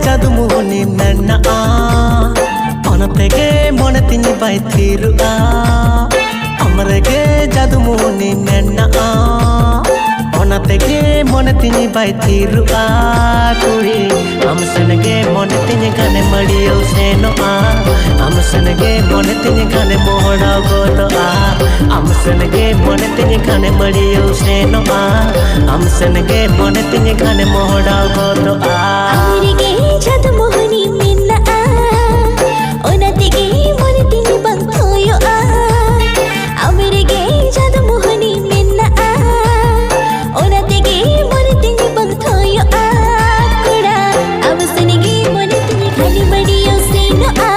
Jadoo Muhni menna onatege monetini bai thirua amarege Jadoo Muhni menna onatege monetini bai thirua kuri amsanage monetini gane madiyo senoa amsanage monetini gane mohda godoa amsanage monetini gane madiyo senoa amsanage monetini gane mohda godoa amarege Jadoo Muhni menna onatege monetini banthoyo amarege Jadoo Muhni menna onatege monetini banthoyo kuda amsanage monetini gane madiyo senoa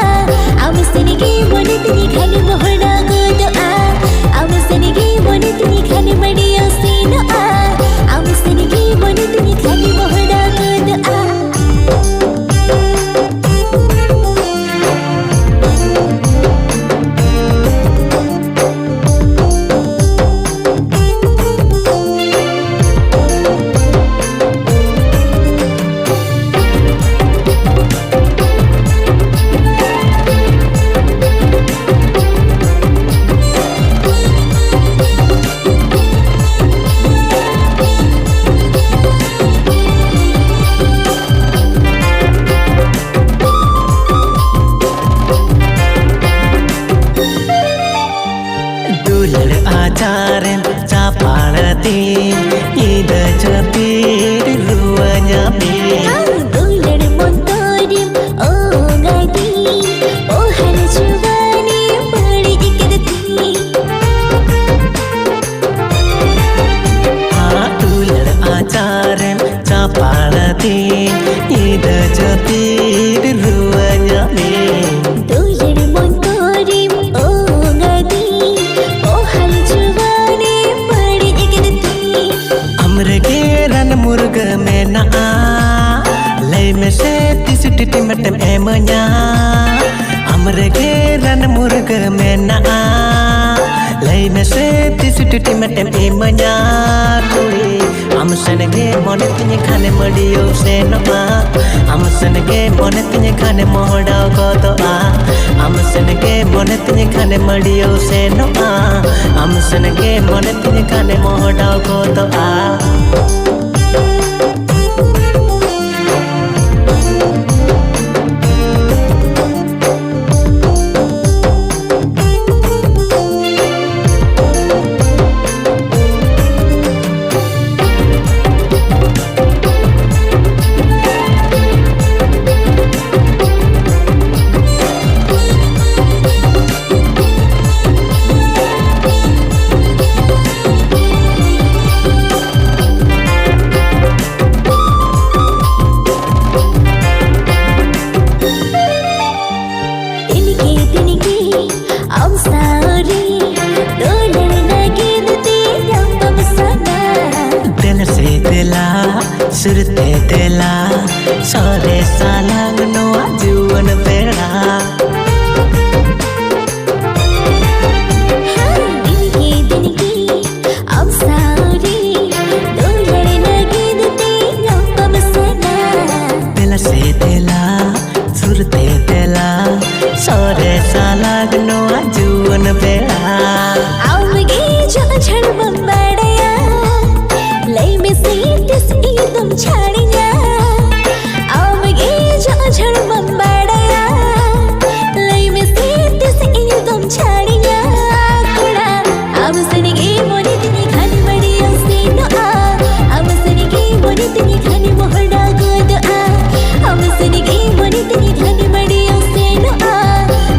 amsanage monetini gane mohda godoa amsanage monetini gane madiyo senoa amsanage monetini gane mohda godoa Ajaran capalati ida jepit ruanya bi dular montorim oh ngadi oh har juvani badi dikadti dular ajaran capalati ida jepit ruanya bi dular montorim oh ngadi amrege ran murga mena lay me se tisititi matem emanya amrege ran murga mena lay me se tisititi matem emanya kuri amsanage monetini khane madiyo senoa amsanage monetini khane mohda godoa amsanage monetini khane madiyo senoa amsanage monetini khane mohda godoa surte tela sore salang no ajuan pera dinki am sauri dolare lage dete nyam sana tela se tela surte tela sore salang no ajuan pera awge jo chhad bambadaya lay me se tis idam chhadiya awge jo chhad bambadaya lay me se tis idam chhadiya kuda amsanige monetini khani madiyo senoa amsanige monetini khani mohda godoa amsanige monetini khani madiyo senoa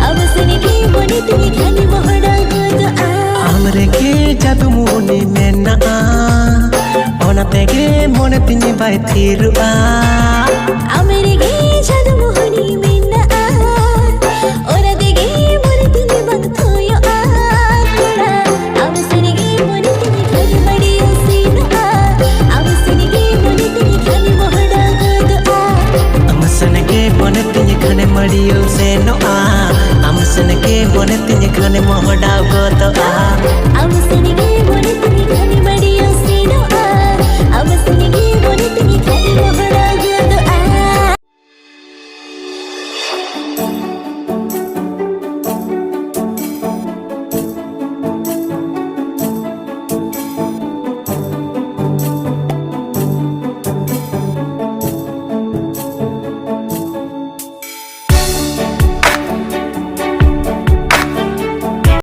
amsanige monetini khani mohda godoa amrege Jadoo Muhni menna onatege monetini bai thirua amarege घड़ियों से no आ हम सन के बोने तिन खाने मोहडाव को तो आ am